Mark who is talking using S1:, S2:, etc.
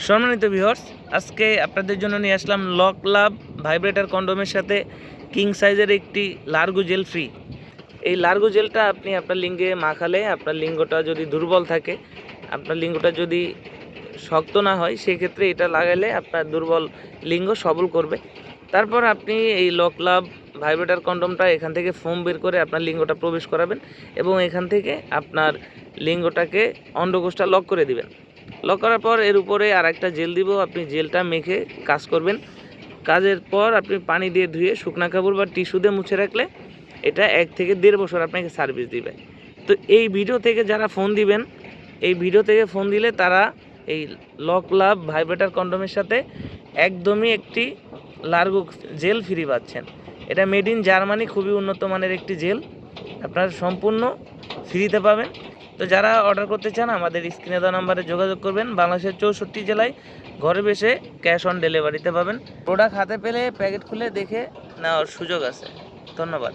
S1: সম্মানিত ভিউয়ার্স, আজকে আপনাদের জন্য নিয়ে আসলাম লক লাভ ভাইব্রেটর কন্ডোমের সাথে কিং সাইজের একটি লার্গো জেল ফ্রি। এই লার্গো জেলটা আপনি আপনার লিঙ্গে মাখালে আপনার লিঙ্গটা যদি দুর্বল থাকে, আপনার লিঙ্গটা যদি শক্ত না হয়, সেক্ষেত্রে এটা লাগালে আপনার দুর্বল লিঙ্গ সবল করবে। তারপর আপনি এই লক লাভ ভাইব্রেটর কন্ডোমটা এখান থেকে ফোম বের করে আপনার লিঙ্গটা প্রবেশ করাবেন এবং এখান থেকে আপনার লিঙ্গটাকে অন্ডকোষটা লক করে দিবেন। লক করার পর এর উপরে আর একটা জেল দিব, আপনি জেলটা মেখে কাজ করবেন। কাজের পর আপনি পানি দিয়ে ধুয়ে শুকনা কাপড় বা টিস্যু দিয়ে মুছে রাখলে এটা 1 থেকে 1.5 বছর আপনাকে সার্ভিস দিবে। তো এই ভিডিও থেকে যারা ফোন দিবেন, এই ভিডিও থেকে ফোন দিলে তারা এই লক লাভ ভাইব্রেটর কন্ডোমের সাথে একদমই একটি লার্গো জেল ফ্রি পাচ্ছেন। এটা মেড ইন জার্মানি, খুবই উন্নত মানের একটি জেল, আপনারা সম্পূর্ণ ফ্রিতে পাবেন। তো যারা অর্ডার করতে চান আমাদের স্ক্রিনে দেওয়া নাম্বারে যোগাযোগ করবেন। বাংলাদেশের 64 জেলায় ঘরে বসে ক্যাশ অন ডেলিভারিতে পাবেন। প্রোডাক্ট হাতে পেলে প্যাকেট খুলে দেখে নেওয়ার সুযোগ আছে। ধন্যবাদ।